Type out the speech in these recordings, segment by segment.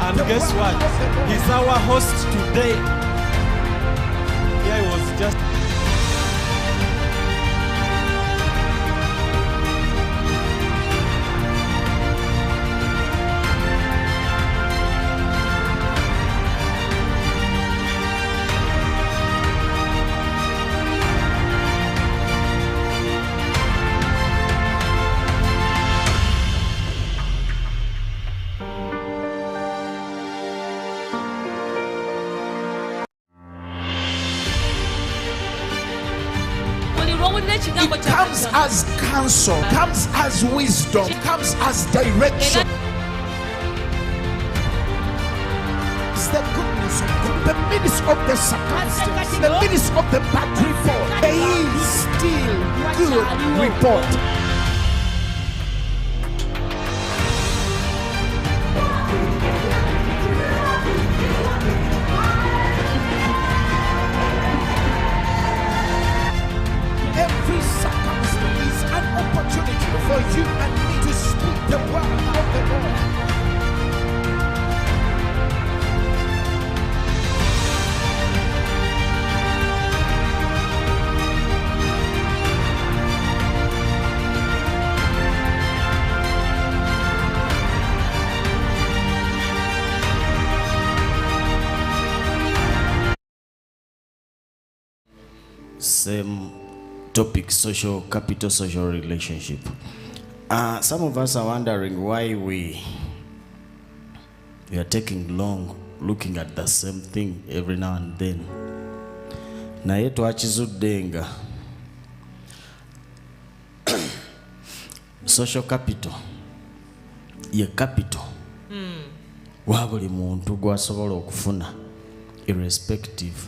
And guess what? He's our host today. Yeah, he was just... It comes as counsel, comes as wisdom, comes as direction. It's the goodness of God, the midst of the circumstance, the midst of the bad report. There is still good report. Every circumstance is an opportunity for you and me to speak the word of the Lord. Same topic, social capital, social relationship. Some of us are wondering why we are taking long looking at the same thing every now and then. Na yetu achizudenga social capital ye capital wa buli muntu gwasobola okufuna irrespective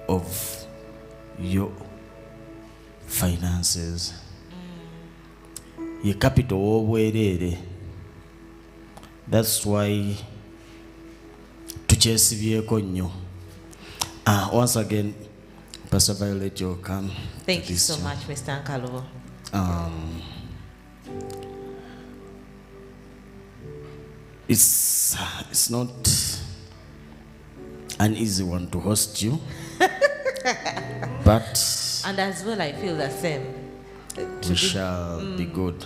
of your finances. Your capital obwerere. That's why tuchesibyeko nnyo. Once again, Pastor Violet, you come. Thank you so much, Mr. Ankalovo. It's not an easy one to host you. But and as well, I feel the same. We shall be good.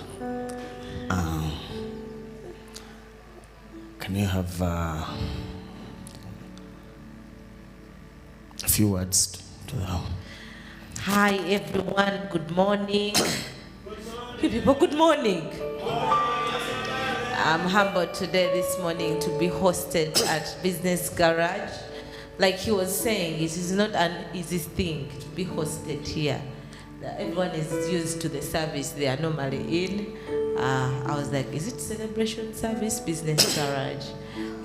Can you have a few words to them? Hi everyone, good morning. You people, good morning. I'm humbled today, this morning, to be hosted at Business Garage. Like he was saying, it is not an easy thing to be hosted here. Everyone is used to the service they are normally in. I was like, is it celebration service, Business Garage?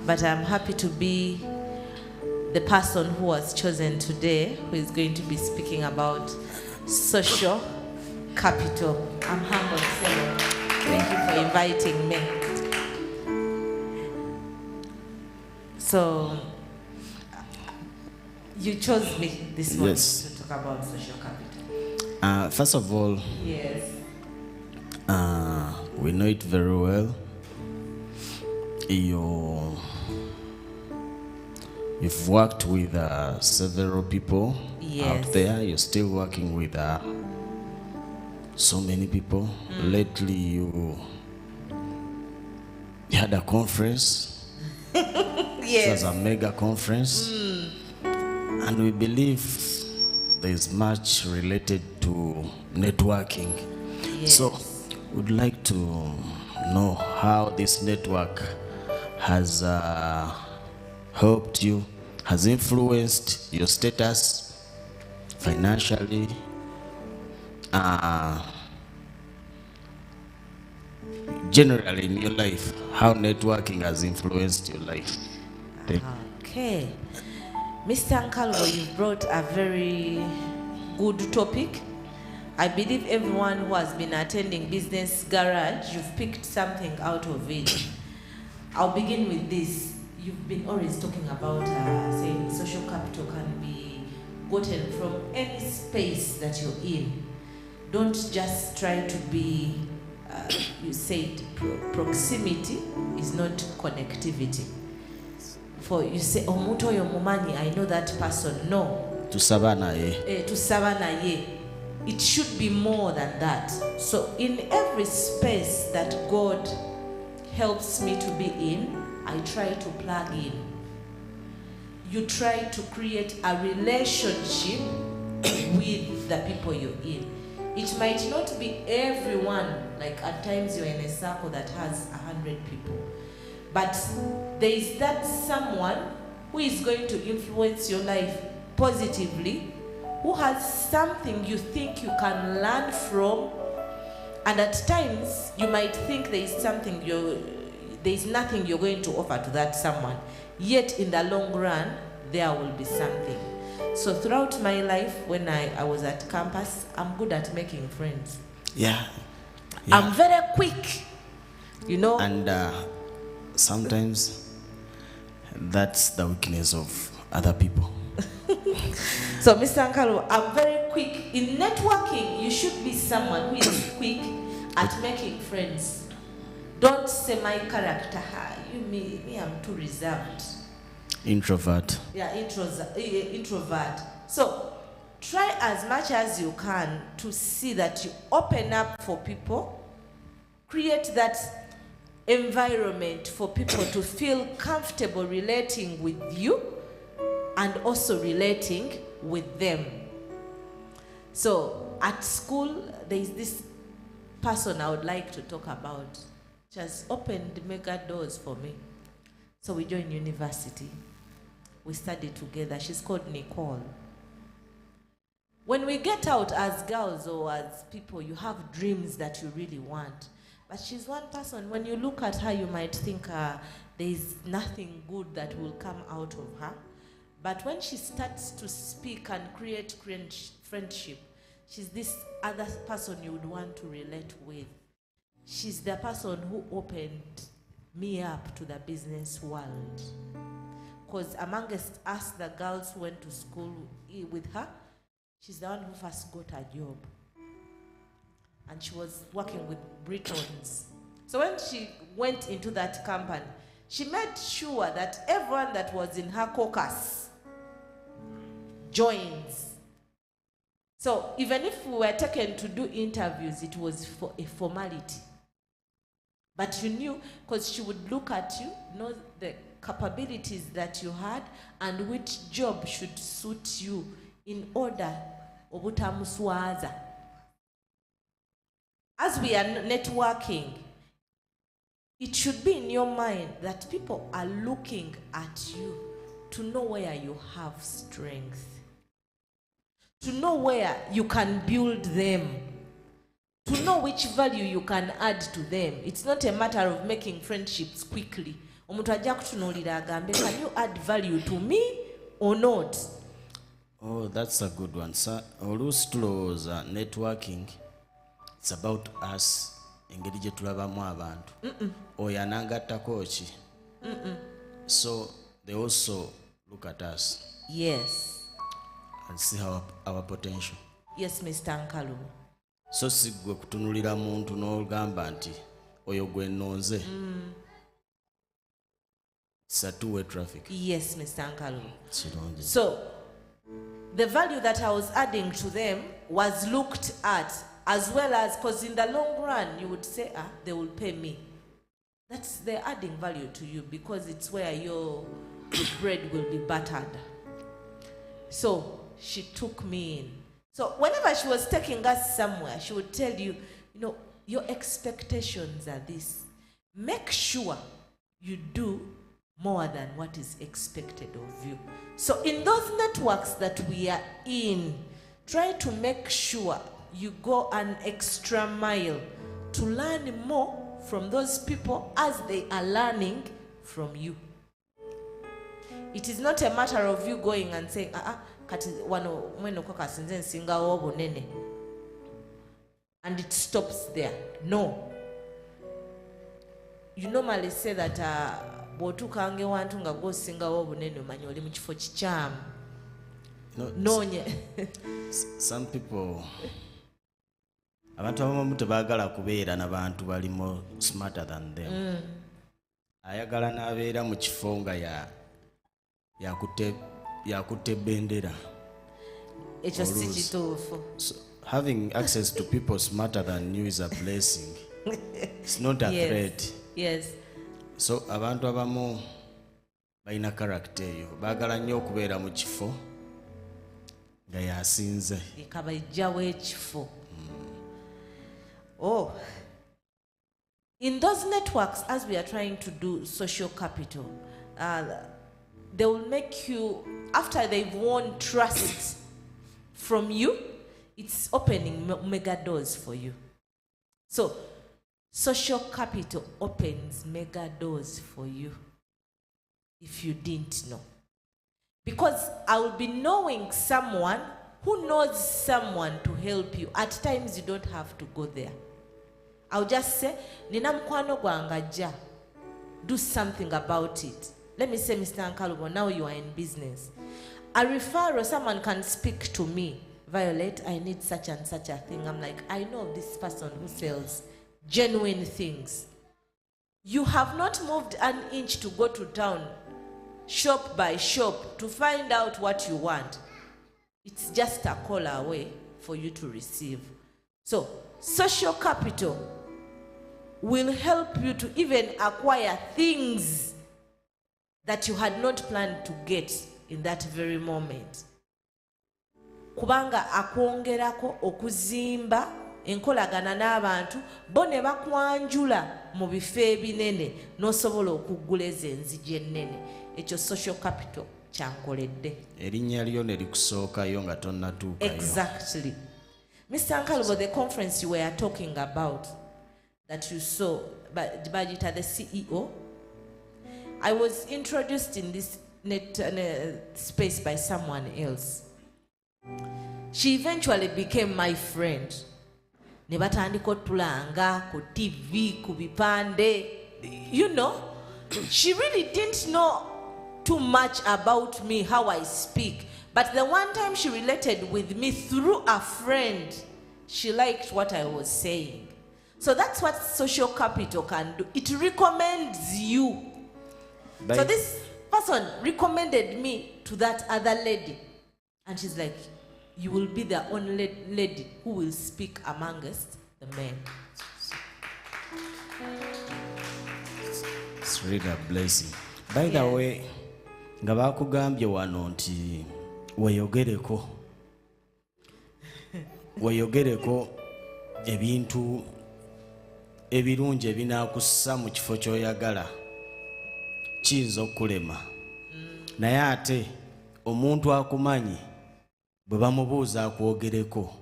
But I'm happy to be the person who was chosen today, who is going to be speaking about social capital. I'm humbled, so thank you for inviting me. So, you chose me this morning to talk about social capital. First of all, yes, we know it very well. You've worked with several people out there. You're still working with so many people. Lately, you had a conference. It was a mega conference. And we believe there's much related to networking. So we'd like to know how this network has helped you, has influenced your status financially, generally in your life, how networking has influenced your life. Okay. Mr. Ankalovo, you brought a very good topic. I believe everyone who has been attending Business Garage, you've picked something out of it. I'll begin with this. You've been always talking about saying social capital can be gotten from any space that you're in. Don't just try to be you said proximity is not connectivity. For you say, omuntu oyo mumanyi, I know that person. No. Tusaba naye. Tusaba naye. It should be more than that. So in every space that God helps me to be in, I try to plug in. You try to create a relationship with the people you're in. It might not be everyone, like at times you're in a circle that has 100 people. But there is that someone who is going to influence your life positively, who has something you think you can learn from, and at times you might think there is nothing you're going to offer to that someone. Yet in the long run, there will be something. So throughout my life, when I was at campus, I'm good at making friends. Yeah. I'm very quick, you know. And sometimes that's the weakness of other people. So, Mr. Ankalo, I'm very quick. In networking, you should be someone who is quick at making friends. Don't say my character, me, I'm too reserved. Introvert. Yeah, introvert. So, try as much as you can to see that you open up for people, create that environment for people to feel comfortable relating with you and also relating with them. So at school, there is this person I would like to talk about. She has opened mega doors for me. So we joined university. We studied together. She's called Nicole. When we get out as girls or as people, you have dreams that you really want. But she's one person, when you look at her, you might think there is nothing good that will come out of her. But when she starts to speak and create friendship, she's this other person you would want to relate with. She's the person who opened me up to the business world. Because amongst us, the girls who went to school with her, she's the one who first got a job. And she was working with Britons. So when she went into that company, she made sure that everyone that was in her caucus joins. So even if we were taken to do interviews, it was for a formality. But you knew, because she would look at you, know the capabilities that you had and which job should suit you in order obutamuswaza. As we are networking, it should be in your mind that people are looking at you to know where you have strength, to know where you can build them, to know which value you can add to them. It's not a matter of making friendships quickly. Omuntu ajja kutunuulira agambe, can you add value to me or not? Oh, that's a good one. So, oluusi tulowooza networking, it's about us. Engeri gye tulabamu abantu. Oyo anagattako ki? So they also look at us. Yes. And see our potential. Yes, Mr. Ankalu. So si gwe kutunulira muntu n'ogamba nti oyo gwe nnonze. It's a two-way traffic. Yes, Mr. Ankalu. Kirungi. So the value that I was adding to them was looked at, as well as, because in the long run you would say, they will pay me. They're adding value to you because it's where your bread will be buttered. So she took me in. So whenever she was taking us somewhere, she would tell you, your expectations are this. Make sure you do more than what is expected of you. So in those networks that we are in, try to make sure you go an extra mile to learn more from those people as they are learning from you. It is not a matter of you going and saying, kati wano mweno kwa kasinze nsinga wobo nene. And it stops there. No. You normally say that bwotukange wantu nga go singa wobo nene omanyi oli mu kifo kikyamu. No. Some people abantu abamu tebaagala kubeera n'abantu balimu smarter than them. Ayagala n'abeera mu kifo nga yakutte bendera. Ekyo si kituufu. Having access to people smarter than you is a blessing. It's not a threat. Yes. So abantu abamu balina character eyo, baagala nnyo okubeera mu kifo nga yasinze. Ekabajjawo ekifo. Oh. In those networks, as we are trying to do social capital, they will make you, after they've won trust from you, it's opening mega doors for you. So, social capital opens mega doors for you if you didn't know. Because I will be knowing someone who knows someone to help you. At times, you don't have to go there. I'll just say, Nina mkwano gwange ajja. Do something about it. Let me say, Mr. Ankalubo, now you are in business. A referral, someone can speak to me. Violet, I need such and such a thing. I'm like, I know this person who sells genuine things. You have not moved an inch to go to town, shop by shop, to find out what you want. It's just a call away for you to receive. So, social capital will help you to even acquire things that you had not planned to get in that very moment. Kubanga akwongerako okuzimba enkolagana n'abantu bo ne bakwanjula mu bifo ebinene n'osobola okuggula ezo enzigi ennene. Ekyo social capital kyankoledde. Erinnya lyo ne likusookayo nga tonnatuukayo. Exactly. Mr. Ankalubo, the conference you were talking about that you saw, Bajita, the CEO, I was introduced in this space by someone else. She eventually became my friend. Ne batandika otulanga ku TV, ku bipande. You know, she really didn't know too much about me, how I speak. But the one time she related with me through a friend, she liked what I was saying. So that's what social capital can do. It recommends you. So this person recommended me to that other lady. And she's like, you will be the only lady who will speak amongst the men. It's really a blessing. By the way, nga bakugambye wano nti weyogereko ebintu ebirungi ebinaakussa mu kifo ky'oyagala kiyinza okukulema. Naye ate omuntu akumanyi bwe bamubuuza akwogereko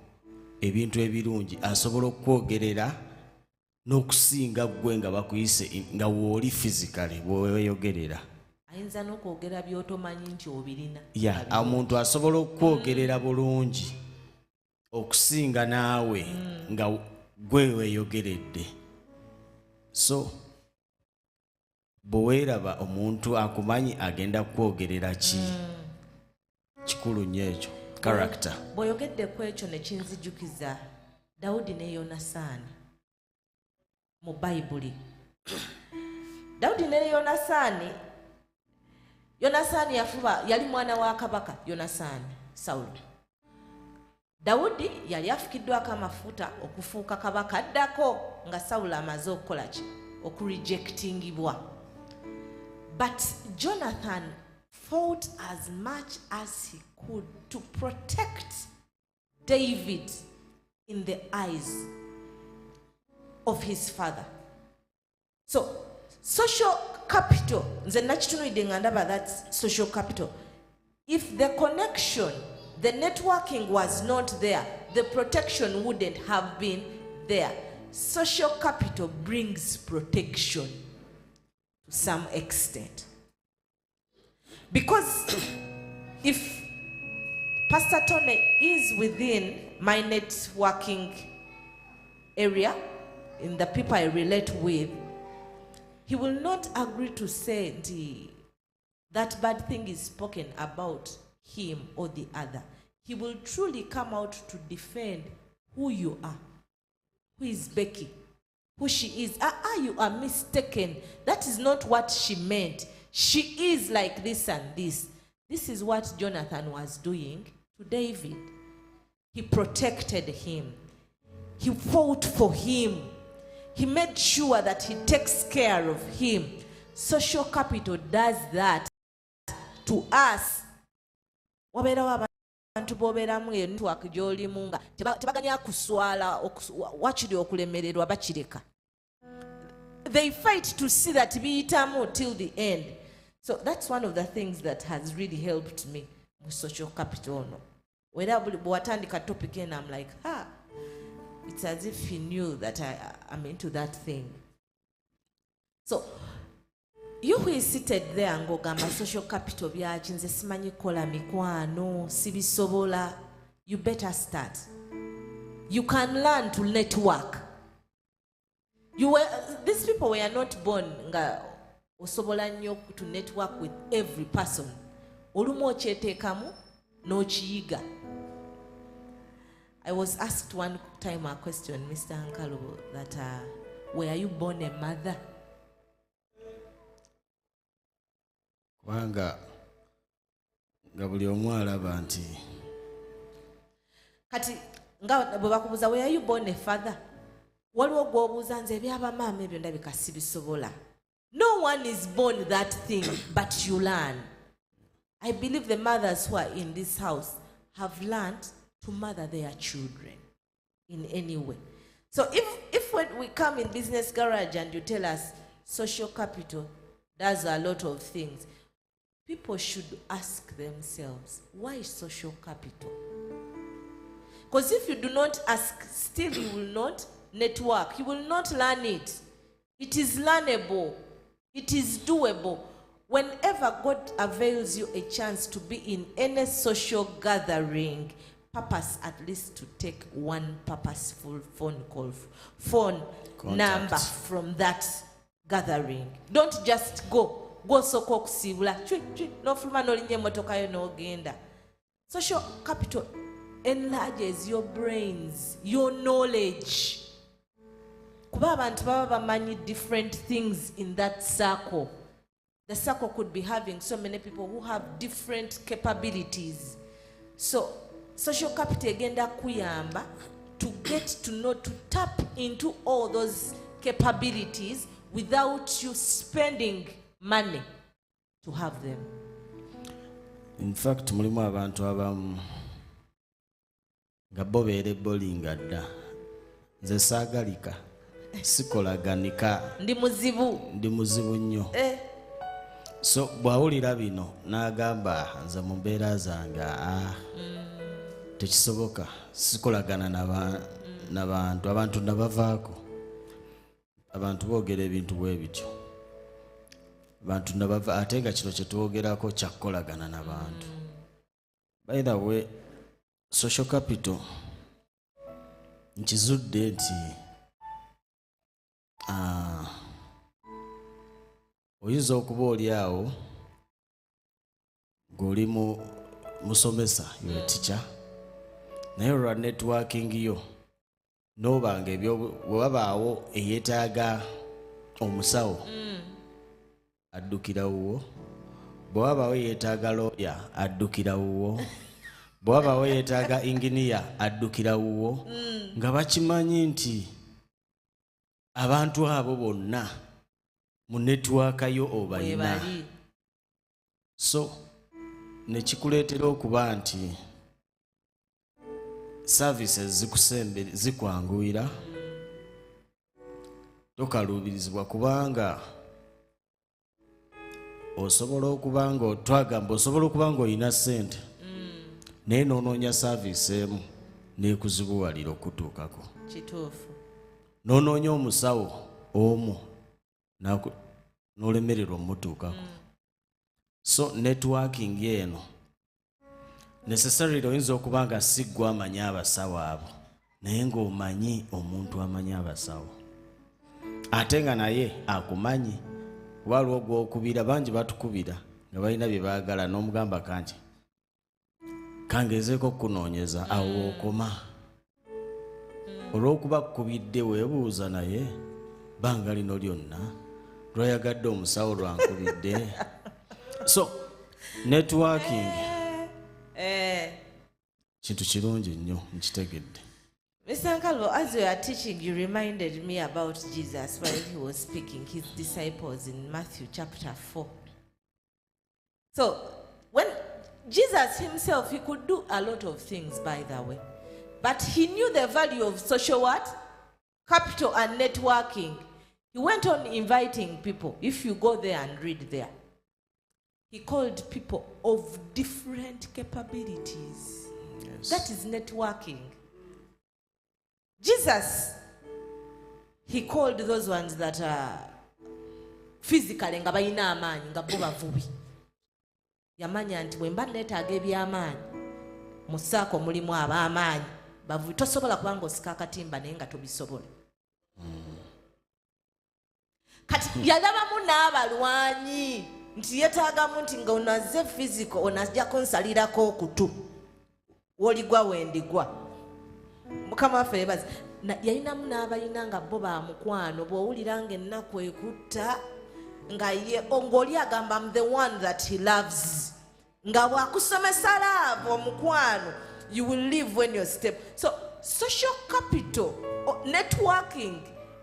ebintu ebirungi asobola okwogerera n'okusinga ggwe nga bakuyise nga wooli physically bweweyogerera. Ayinza n'okwogera by'otomanyi nti obirina. Omuntu asobola okwogerera bulungi okusinga naawe nga gwe weeyogeredde. So bwe weeraba omuntu akumanyi agenda kwogerera ki kikulu nnyo ekyo. Character. Bw'oyogedde ku ekyo ne kinzijukiza Dawudi ne Yonasaani mu Bayibuli. Dawudi ne Yonasaani yafuba, yali mwana wa kabaka Yonasaani, Sawulo. Dawudi yali afukiddwako amafuta okufuuka kabaka addako nga Sawulo amaze okukola ki? Okurejectingibwa. But Jonathan fought as much as he could to protect David in the eyes of his father. So, social capital, nze nakitunuulidde nga ndaba that social capital. If the connection, the networking was not there, the protection wouldn't have been there. Social capital brings protection to some extent. Because if Pastor Tony is within my networking area, in the people I relate with, he will not agree to say that bad thing is spoken about him or the other. He will truly come out to defend who you are. who is Becky, who she is. You are mistaken. That is not what she meant. She is like this and this. This is what Jonathan was doing to David. He protected him. He fought for him. He made sure that he takes care of him. Social capital does that to us. Abantu bobeeramu network gy'olimu nga tebaganya kuswala wakiri okulemererwa bakireka. They fight to see that biyitamu till the end. So that's one of the things that has really helped me with social capital. Whether bwatandika topic and I'm like, it's as if he knew that I'm into that thing. So you who is seated there and go gamba social capital byaki nze simanyi kola mikwano sibisobola, you better start. You can learn to network. These people were not born nga osobola nnyo to network with every person. Olumu okyeteekamu n'okiyiga. I was asked one time a question, Mr. Ankalo, that were you born a mother? Wanga buli omu alaba nti kati nga bwe bakubuuza were you born a father, waliwo gw'obuuza nze ebyabamaama ebyo ndabika sibisobola. No one is born that thing, but you learn. I believe the mothers who are in this house have learned to mother their children in any way. So if when we come in Business Garage and you tell us social capital does a lot of things, people should ask themselves, why social capital? Because if you do not ask, still you will not network. You will not learn it. It is learnable. It is doable. Whenever God avails you a chance to be in any social gathering, purpose at least to take one purposeful phone number from that gathering. Don't just go soko okusibula n'ofuluma n'olinnya emmotoka yo n'ogenda. Social capital enlarges your brains, your knowledge. Kuba abantu baba bamanyi different things in that circle. The circle could be having so many people who have different capabilities. So social capital egenda kuyamba to get to know, to tap into all those capabilities without you spending money to have them. In fact, mulimu abantu abamu nga bo beere bolinga dda nze saagalika sikolaganika ndi muzibu nnyo. So bw'awulira bino n'agamba nze mu mbeera zange tekisoboka sikolagana n'abantu abantu nabavaako. Abantu boogera ebintu bwe bityo, abantu nabava ate nga kino kye twogerako kyakukolagana n'abantu. By the way, social capital nkizudde nti oyinza okuba oli awo ng'oli musomesa, you a teacher, naye olwa networking yo n'obanga ebyo bwe wabaawo eyeetaaga omusawo addukira wuwo, bwe wabaawo yeetaaga lawyer addukira wuwo, bwe wabaawo yeetaaga engineer addukira wuwo, nga bakimanyi nti abantu abo bonna mu networka yo obalina. So nekikuleetera okuba nti services zikwanguyira, tokaluubirizibwa kubanga osobola okuba nga twagamba osobola okuba nga olina ssente naye n'onoonya service emu n'ekuzibuwalira okutuukako. Kituufu. N'onoonya omusawo omu n'olemererwa omutuukako. So networking eno necessarily oyinza okuba nga si ggwe amanyi abasawo abo naye ng'omanyi omuntu amanyi abasawo ate nga naye akumanyi. Waliwo gw'okubira, bangi batukubira nga balina bye baagala n'omugamba kanti kangezeeko okunoonyeza awo okoma. olw'okuba kkubidde weebuuza naye banga lino lyonna lwayagadde omusawo lwankubidde. So networking kintu kirungi nnyo nkitegedde. Mr. Nkalbo, as you are teaching, you reminded me about Jesus while he was speaking his disciples in Matthew chapter 4. So, when Jesus himself, he could do a lot of things, by the way. But he knew the value of social what? Capital and networking. He went on inviting people. If you go there and read there, he called people of different capabilities. Yes. That is networking. Jesus, he called those ones that are physically nga balina amaanyi nga bo bavubi. Yamanya nti bwe mba neetaaga eby'amaanyi mu ssaako mulimu ab'amaanyi bavubi. Tosobola kubanga osika akatimba naye nga tobisobola. Kati yalabamu n'abalwanyi nti yeetaagamu nti nga onazze physical onajjako nsalirako okutu woligwa wendigwa. Mukama waffe yebaze. Yalinamu n'abalina nga bo ba mukwano bw'owulira ng'ennaku ekutta nga ye ng'oli agamba I'm the one that he loves. Nga bw'akusomesa love omukwano, you will live when you step. So social capital, networking,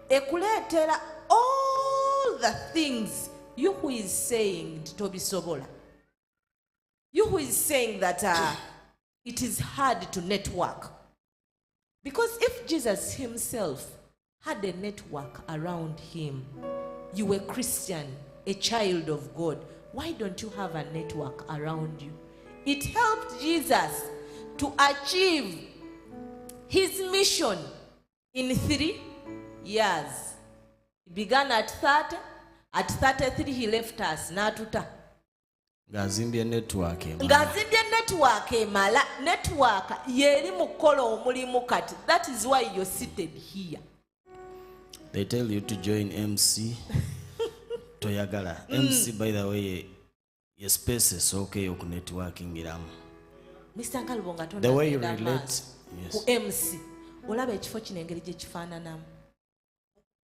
ekuleetera all the things you who is saying tobisobola. You who is saying that it is hard to network. Because if Jesus himself had a network around him, you were Christian, a child of God, why don't you have a network around you? It helped Jesus to achieve his mission in 3 years. He began at 30. At 33 he left us. Natuta. Ngazimbye network emala. Network yeri mukola omulimu kati. That is why you're seated here. They tell you to join MC. Toyagala. MC, by the way, your space is okay oku networking iramu. Mr. Nkalbo nga The way you relate, yes. Ku MC. Olaba ekifo kino engeri gye kifaananamu.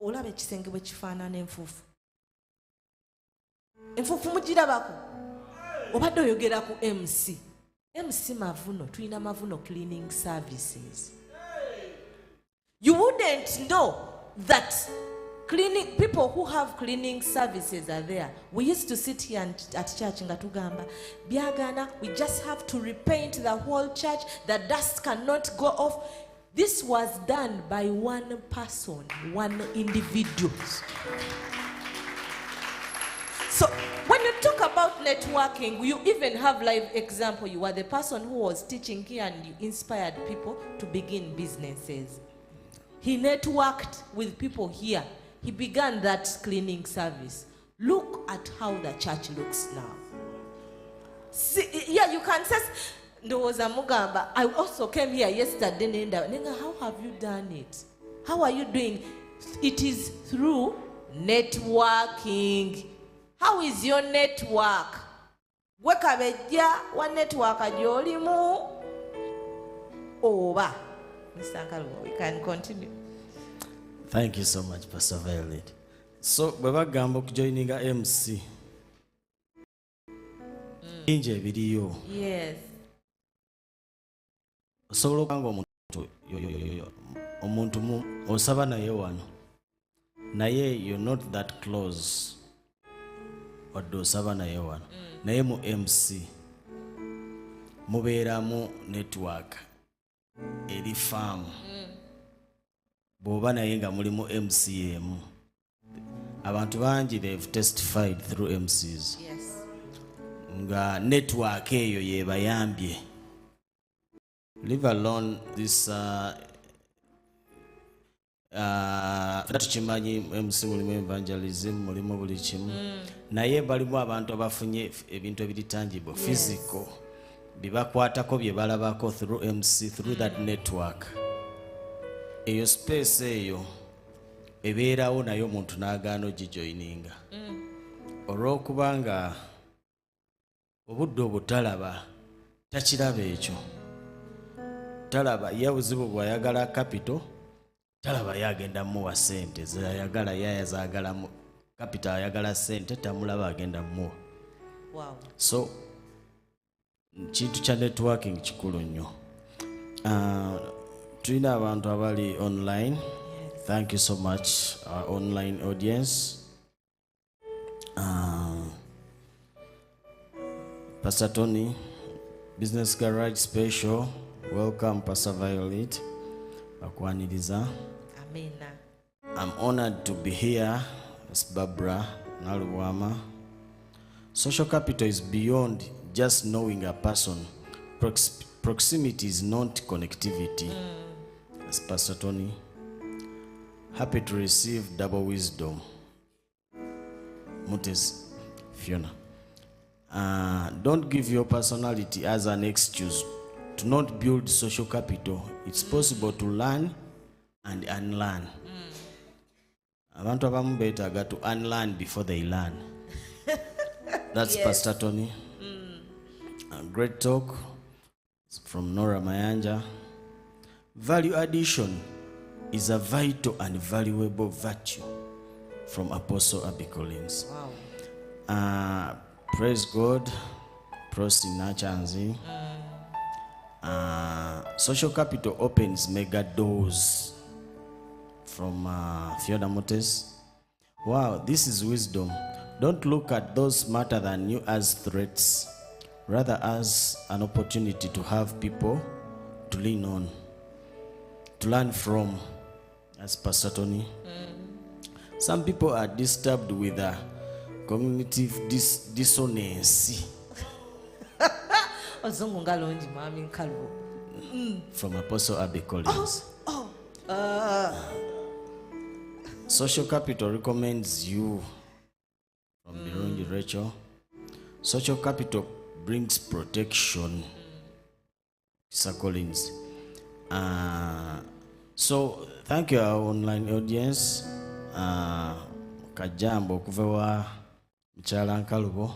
Olaba ekisenge bwe kifaanana enfuufu. Enfuufu mugirabako. Obadde oyogera ku MC. MC Mavuno, tulina Mavuno cleaning services. You wouldn't know that people who have cleaning services are there. We used to sit here at church nga tugamba byagana, we just have to repaint the whole church, the dust cannot go off. This was done by one person, one individual. So when you talk about networking, you even have live example. You are the person who was teaching here and you inspired people to begin businesses. He networked with people here. He began that cleaning service. Look at how the church looks now. See, yeah, you can say, there was a Mugamba. I also came here yesterday. Nenga, how have you done it? How are you doing? It is through networking. How is your network? Wekabeja wa network ajolimu. Over. Mr. Nkalbo, we can continue. Thank you so much, Pastor Violet. So, bwebagamba okujoininga MC. Inje ebiriyo. Yes. Osobola okubanga omuntu osaba naye wano. Naye you're not that close. Wadde osaba naye wano. Naye mu MC. Mubeeramu network. Eri farm. Bw'oba naye nga mulimu MCM. Abantu bangi they've testified through MCs. Yes. Nga network eyo yebayambye. Leave alone this tukimanyi MC mulimu evangelism mulimu buli kimu. Naye balimu abantu abafunye ebintu ebiri tangible, physical. Bibakwatako bye balabako through MC, through that network. Eyo space eyo ebeerawo naye omuntu n'agaana ogijoininga. Olw'okubanga obudde obutalaba takiraba ekyo. Talaba ye buzibu bw'ayagala capital talaba yagenda muwa sente zayagala yaya zagala capital ayagala sente tamulaba agenda muwa. Wow. So kintu kya networking kikulu nnyo. Tulina abantu abali online. Thank you so much, our online audience. Pastor Tony, Business Garage Special. Welcome, Pastor Violet. Bakwaniriza. Amina. I'm honored to be here. It's Barbara Naluwama. Social capital is beyond just knowing a person. Proximity is not connectivity. As Pastor Tony. Happy to receive double wisdom. Mutes Fiona. Don't give your personality as an excuse to not build social capital. It's possible to learn and unlearn. Abantu abamu beetaaga to unlearn before they learn. That's yes. Pastor Tony. A great talk from Nora Mayanja. Value addition is a vital and valuable virtue from Apostle Abbycollins. Wow. Praise God. Prosti Nachanzi. Social capital opens mega doors from Fiona Motes. Wow, this is wisdom. Don't look at those smarter than you as threats, rather as an opportunity to have people to lean on, to learn from, as Pastor Tony. Some people are disturbed with a cognitive dissonance. From Apostle Abbycollins. Social capital recommends you. From Birungi Rachel. Social capital brings protection. Sir Collins. So thank you, our online audience. Kajambo kuvewa mchala nkalubo.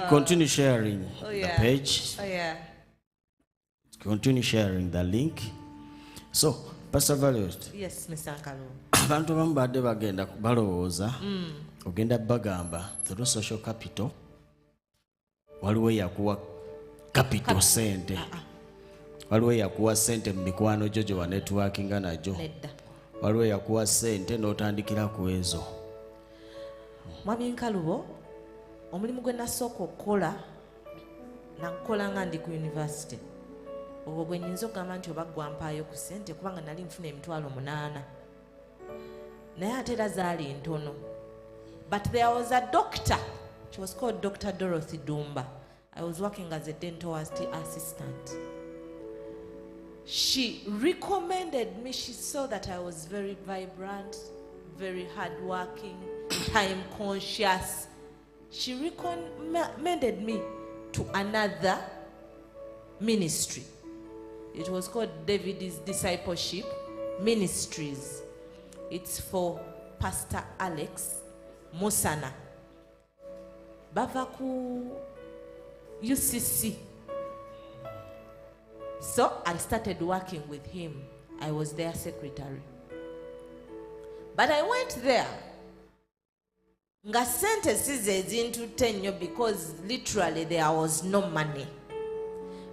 Continue sharing the page. Oh yeah. Continue sharing the link. So, Pastor Violet. Yes, Mr. Nkalu. Abantu bambadde bagenda balowooza ogenda bagamba through social capital waliwo yakuwa capital sente. Waliwo yakuwa sente mu mikwano gyo gye wa networkinga najo. Waliwo yakuwa sente n'otandikira ku ezo. Mwami Nkalubo, omulimu gwe nasooka okukola nagukola nga ndi ku university. Obwo gwe nnyinza okugamba nti oba gwampaayo ku ssente kubanga nali nfuna emitwalo 8. Naye ate era zaali ntono. But there was a doctor. She was called Dr. Dorothy Dumba. I was working as a dental assistant. She recommended me. She saw that I was very vibrant, very hardworking, time conscious. She recommended me to another ministry. It was called David's Discipleship Ministries. It's for Pastor Alex Musana. Bavaku UCC. So I started working with him. I was their secretary. But I went there. Nga sente size zintute nnyo because literally there was no money.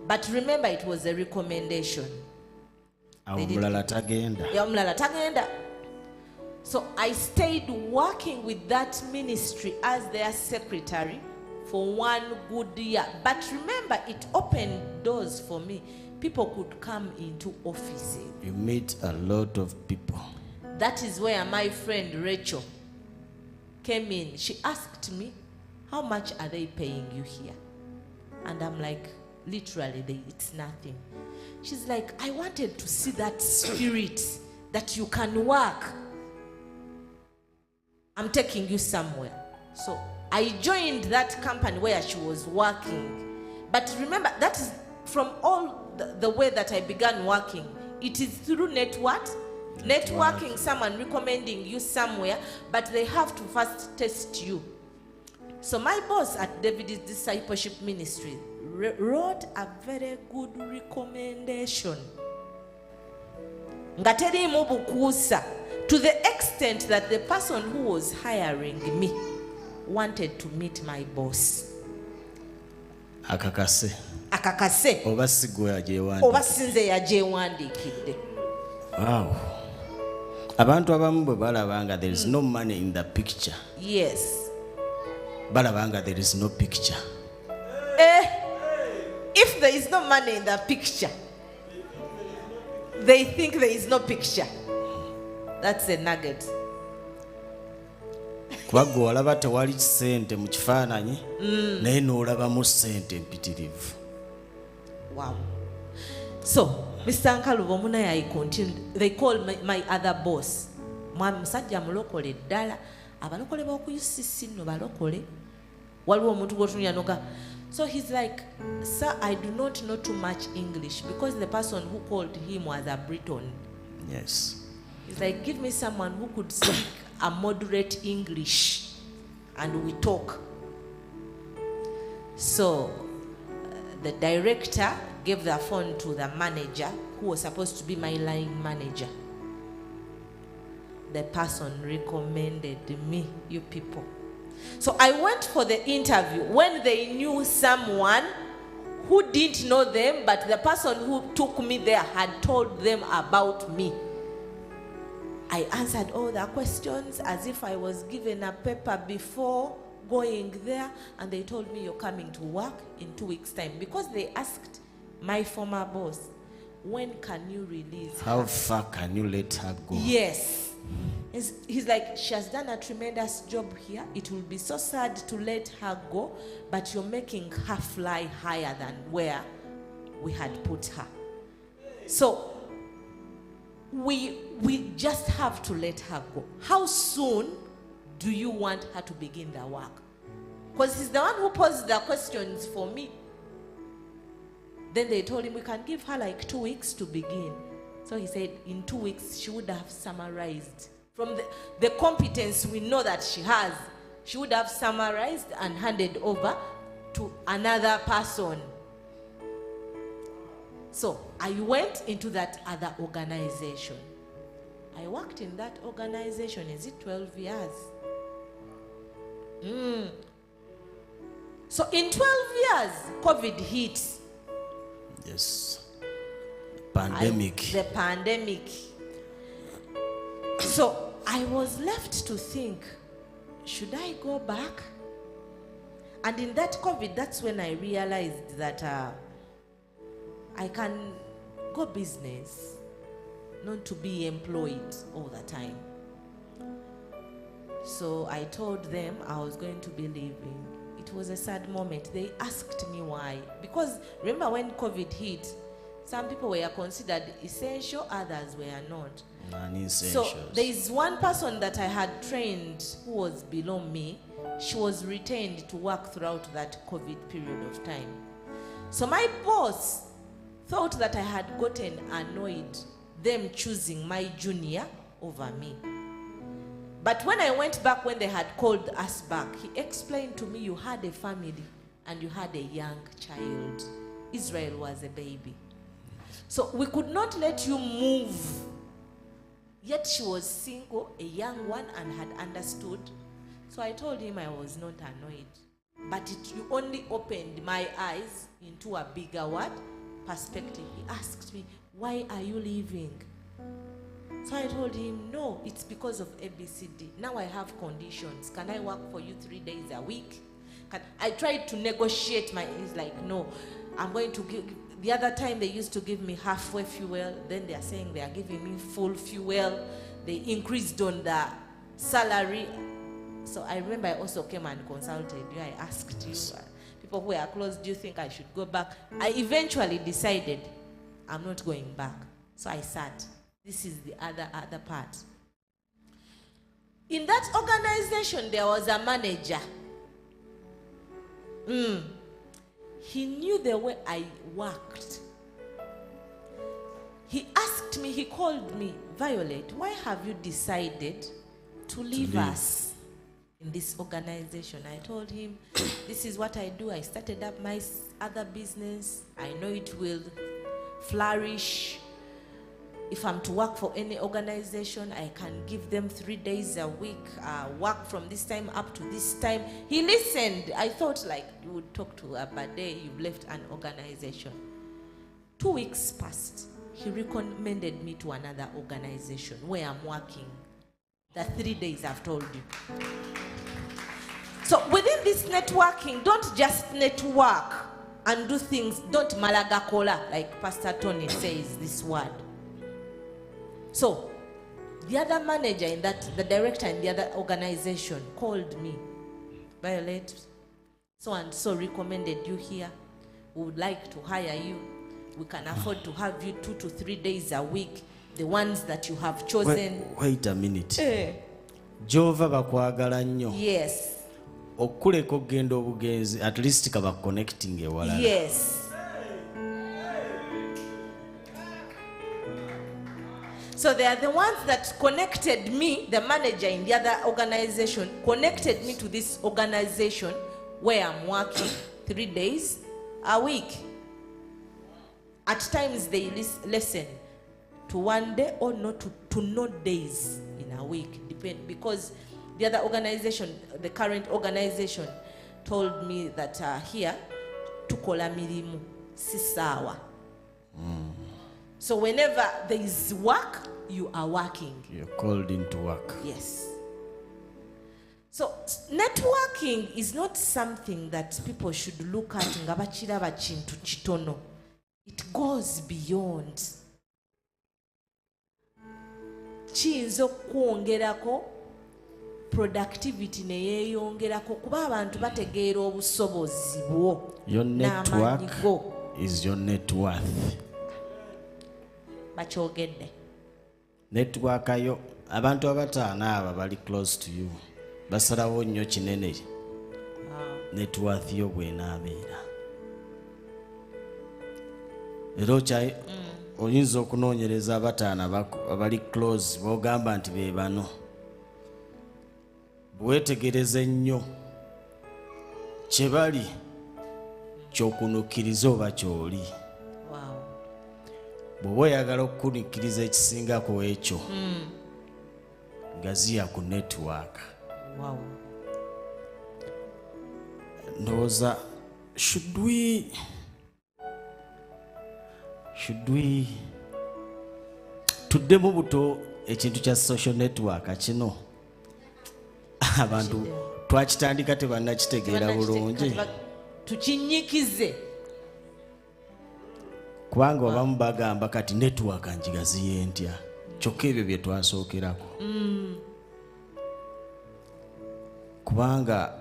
But remember, it was a recommendation. Omulala tagenda. So I stayed working with that ministry as their secretary for 1 good year. But remember, it opened doors for me. People could come into offices. You meet a lot of people. That is where my friend Rachel came in. She asked me, how much are they paying you here? And I'm like, literally, it's nothing. She's like, I wanted to see that spirit that you can work. I'm taking you somewhere. So I joined that company where she was working. But remember, that is from all the way that I began working. It is through networking, someone recommending you somewhere, but they have to first test you. So my boss at David's Discipleship Ministry wrote a very good recommendation. nga teriimu bukuusa, to the extent that the person who was hiring me wanted to meet my boss. Akakase oba sinze yagyewandiikidde. Wow. Abantu abamu bwe balabanga there is no money in the picture. Yes. Balabanga there is no picture. If there is no money in the picture, they think there is no picture. That's a nugget. Kuba gwe walaba tewali sente mu kifaananyi naye n'olabamu sente empitirivu. Wow. So, Mr. Nkalubo Munayi continued. They called my other boss. Musajja mulokole ddala. Abalokole b'okuyisisi nno balokole. Waliwo omuntu gw'otunulira noga. So he's like, sir, I do not know too much English because the person who called him was a Briton. Yes. He's like, give me someone who could speak a moderate English and we talk. So the director gave the phone to the manager who was supposed to be my line manager. The person recommended me, you people. So I went for the interview when they knew someone who didn't know them, but the person who took me there had told them about me. I answered all the questions as if I was given a paper before going there, and they told me you're coming to work in 2 weeks' time because they asked my former boss, when can you release How her? far can you let her go? Yes. He's like, she has done a tremendous job here. It will be so sad to let her go, but you're making her fly higher than where we had put her. So we just have to let her go. How soon do you want her to begin the work? Because he's the one who posed the questions for me. Then they told him we can give her like 2 weeks to begin. So he said in 2 weeks she would have summarized. From the competence we know that she has, she would have summarized and handed over to another person. So I went into that other organization. I worked in that organization, is it 12 years? So in 12 years, COVID hit. Yes. Pandemic. The pandemic. So I was left to think, should I go back? And in that COVID, that's when I realized that I can go business, not to be employed all the time. So I told them I was going to be leaving. It was a sad moment. They asked me why. Because remember when COVID hit, some people were considered essential, others were not. So there is one person that I had trained who was below me. She was retained to work throughout that COVID period of time. So my boss thought that I had gotten annoyed, them choosing my junior over me. But when I went back, when they had called us back, he explained to me, you had a family and you had a young child. Israel was a baby. So we could not let you move. Yet she was single, a young one, and had understood. So I told him I was not annoyed. But you only opened my eyes into a bigger perspective. He asked me, why are you leaving? So I told him, no, it's because of ABCD. Now I have conditions. Can I work for you 3 days a week? I tried to negotiate he's like, no, I'm going to give. The other time they used to give me halfway fuel. Then they are saying they are giving me full fuel. They increased on the salary. So I remember I also came and consulted you. I asked you, people who are close, do you think I should go back? I eventually decided I'm not going back. So I sat. This is the other part. In that organization, there was a manager. He knew the way I worked. He asked me, he called me, Violet, why have you decided to leave us in this organization? I told him, this is what I do. I started up my other business. I know it will flourish. if I'm to work for any organization, I can give them 3 days a week, work from this time up to this time. He listened. I thought like you would talk to her, but day you've left an organization. 2 weeks passed. He recommended me to another organization where I'm working. The 3 days I've told you. So within this networking, don't just network and do things. Don't malagakola, like Pastor Tony says this word. So the other manager in that, the director in the other organization called me. Violet, so and so recommended you here. We would like to hire you. We can afford to have you 2 to 3 days a week. The ones that you have chosen. Wait a minute. Jova bakwagala nnyo. Yes. Okuleko gendo obugenzi at least kaba connecting ewalala. Yes. So they are the ones that connected me, the manager in the other organization, connected me to this organization where I'm working 3 days a week. At times they listen to 1 day or not to no days in a week, depend, because the other organization, the current organization, told me that here tukola mirimu si sawa. So whenever there is work, you are working. You're called into work. Yes. So networking is not something that people should look at nga bakiraba kintu kitono. It goes beyond. Kiyinza okwongerako productivity ne yeeyongerako kuba abantu bategeera obusobozi bwo. Your network is your net worth. Bakyogedde. Network ayo abantu abataana aba bali close to you basalawo nnyo kinene. Net worth yo bw'enaabeera. Era oyinza okunoonyereza abataana abali close b'ogamba nti be bano. Bwetegereze nnyo kye bali ky'okunukkiriza oba ky'oli. Bw'oba oyagala okukunukkiriza ekisingako ekyo gaziya ku network. Ndowooza should we tuddemu buto ekintu kya social network kino abantu twakitandika tebannakitegeera bulungi tukinyikize kubanga abamu bagamba kati network njigaziye ntya kyokka ebyo bye twasookerako kubanga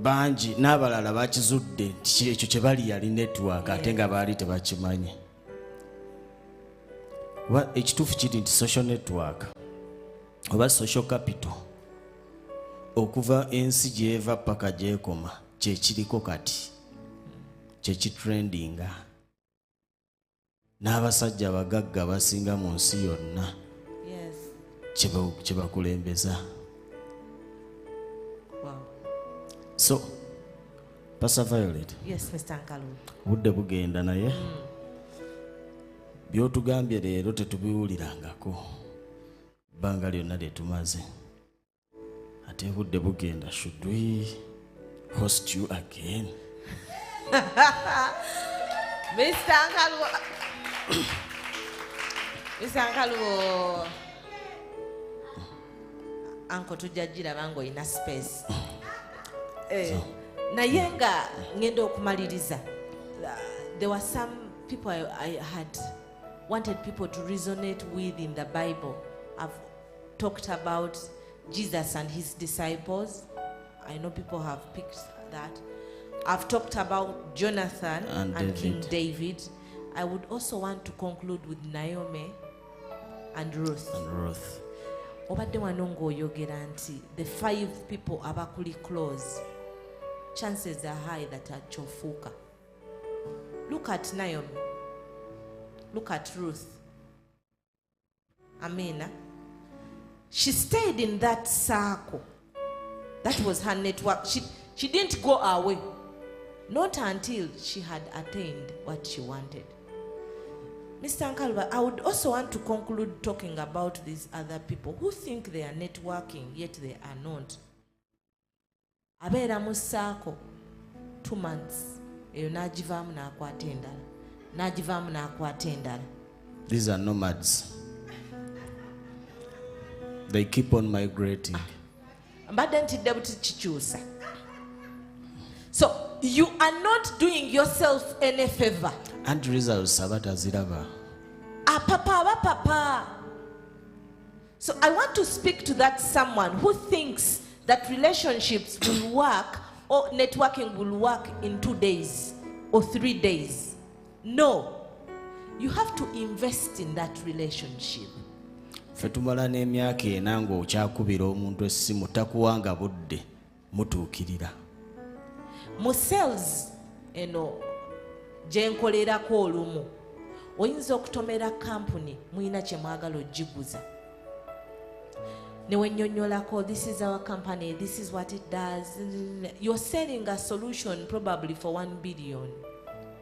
bangi n'abalala bakizudde nti ekyo kye bali yali network ate nga baali tebakimanyi. Ekituufu kiri nti social network oba social capital okuva ensi gy'eva paka gy'ekoma kyekiriko kati kyekitrendinga n'abasajja abagagga basinga mu nsi yonna kye bakulembeza. So, Pastor Violet. Yes, Mr. Nkalu. Budde bugenda naye. Byotugambye leero tetubiwulirangako. Bbanga lyonna lye tumaze. Ate budde bugenda. Should we host you again? Mr. Nkalu. Mr. Nkalu. Anko tujajira bango ina space. Naye nga ngenda okumaliriza, there were some people I had wanted people to resonate with in the Bible. I've talked about Jesus and his disciples. I know people have picked that. I've talked about Jonathan and King David. I would also want to conclude with Naomi and Ruth. Obadde wano ng'oyogera nti the 5 people abakuli close, chances are high that achofuka. Look at Naomi. Look at Ruth. Amina. She stayed in that circle. That was her network. She didn't go away. Not until she had attained what she wanted. Mr. Nkaluba, I would also want to conclude talking about these other people who think they are networking, yet they are not. Abeera mu ssaako 2 months, eyo n'agivaamu n'akwata endala, n'agivaamu n'akwata endala. These are nomads. They keep on migrating. Mbadde ntidde buti kikyusa. So you are not doing yourself any favor. And results sabata ziraba. Papa. So I want to speak to that someone who thinks that relationships will work or networking will work in 2 days or 3 days. No. You have to invest in that relationship. Fetumala n'emyaka ena ng'okyakubira omuntu essimu takuwanga budde mutuukirira. Mu sales eno gye nkolerako olumu oyinza okutomera kampuni muyina kye mwagala ogiguza ne wennyonnyolako, this is our company, this is what it does. You're selling a solution probably for 1 billion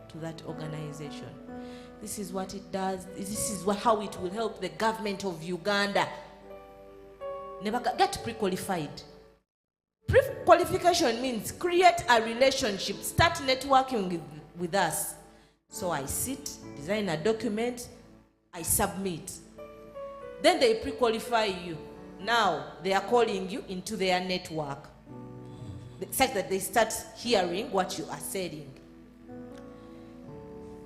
to that organization. This is what it does. This is how it will help the government of Uganda. Never get pre-qualified. Pre-qualification means create a relationship, start networking with us. So I sit, design a document, I submit. Then they pre-qualify you. Now they are calling you into their network, such that they start hearing what you are saying.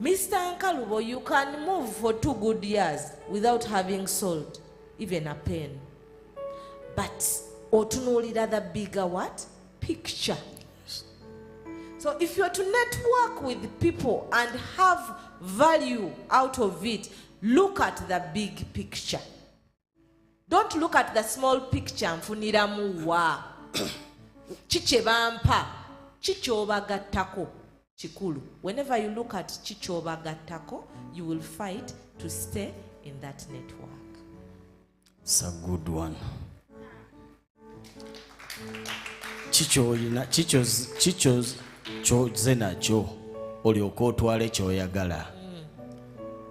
Mr. Nkalubo, you can move for 2 good years without having sold even a pen. But otunulira the bigger what? Picture. So if you're to network with people and have value out of it, look at the big picture. Don't look at the small picture. Nfuniramu wa. Chiche bampa. Chichoba gatako. Chikulu. Whenever you look at Chichoba Gatako, you will fight to stay in that network. It's a good one. Chicho's choze nakyo olyoka otwale kyoyagala.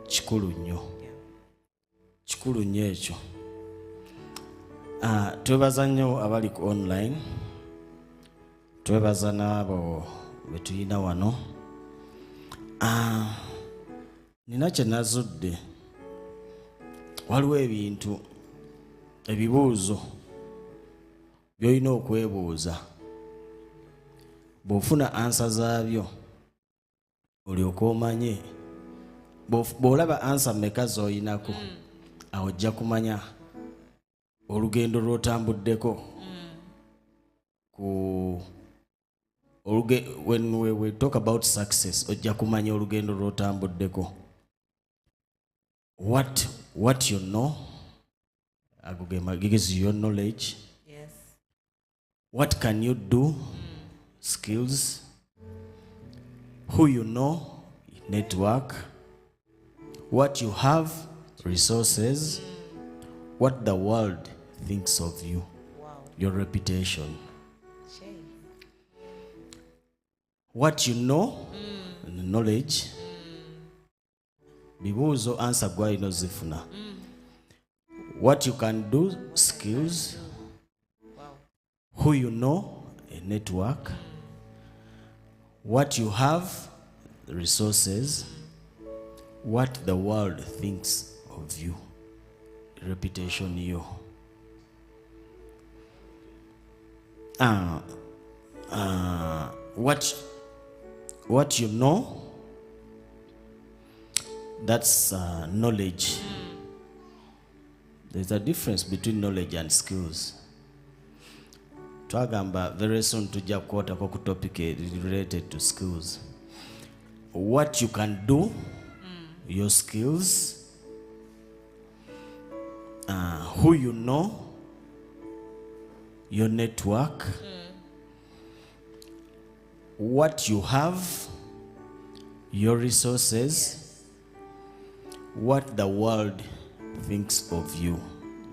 Kikulu nnyo. Kikulu nnyo ekyo. Twebaza nnyo abali ku online. Twebaza n'abo betuyina wano. Nina kye nazudde. Waliwo ebintu ebibuuzo by'olina okwebuuza. Bw'ofuna ansa zaabyo olyoka omanye. Bw'olaba ansa mmeka z'oyinako awo ojja kumanya olugendo lw'otambuddeko when we talk about success, ojja kumanya olugendo lw'otambuddeko. What you know, gives you your knowledge. Yes. What can you do? Skills. Who you know, network. What you have, resources. What the world thinks of you. Wow. Your reputation. Shame. What you know, knowledge. Bibuuzo answer gwalina zifuna. What you can do, skills. Wow. Who you know, a network. What you have, resources. What the world thinks of you, reputation you. What you know, that's knowledge. There's a difference between knowledge and skills. Twagamba very soon tujja kukwatako ku topic related to skills. What you can do, your skills, who you know, your network, what you have, your resources, what the world thinks of you,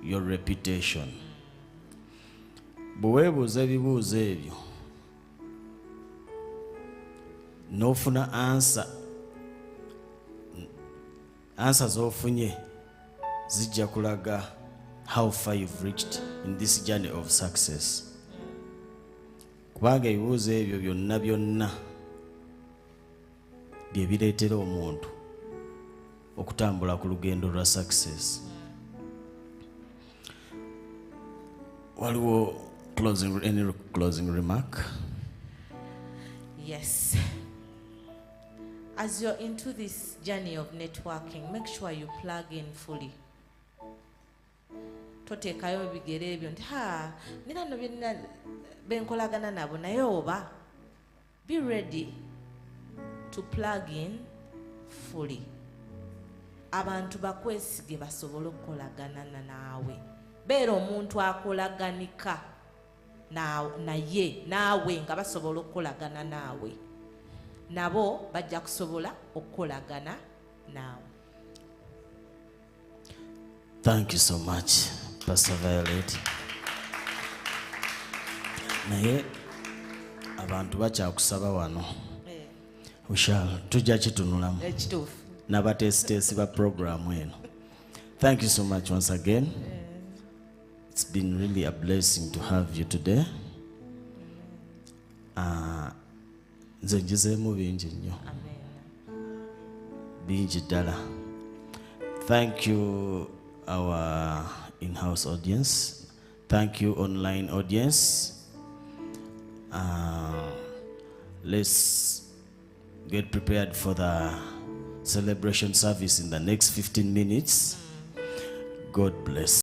your reputation. Bweweebuuza ebibuuzo ebyo n'ofuna ansa answers ofunye zijja kulaga how far you've reached in this journey of success. Kubanga ebibuuzo ebyo byonna bye bireetera omuntu okutambula ku lugendo lwa success. Waliwo any closing remark? Yes. As you're into this journey of networking, make sure you plug in fully. Toteekayo bigere ebyo nti nina no byonna benkolagana nabo naye oba. Be ready to plug in fully. Abantu bakwesige basobole okukolagana naawe. Beera omuntu akolaganika naye naawe nga basobola okukolagana naawe. Nabo bajja kusobola okukolagana naawe. Thank you so much, Pastor Violet. Naye abantu bakyakusaba wano. We shall tujja kitunulamu. Ekituufu. N'abateesiteesi ba program eno. Thank you so much once again. It's been really a blessing to have you today. Nze njizeemu bingi nnyo. Bingi ddala. Thank you our in-house audience. Thank you online audience. Let's get prepared for the celebration service in the next 15 minutes. God bless.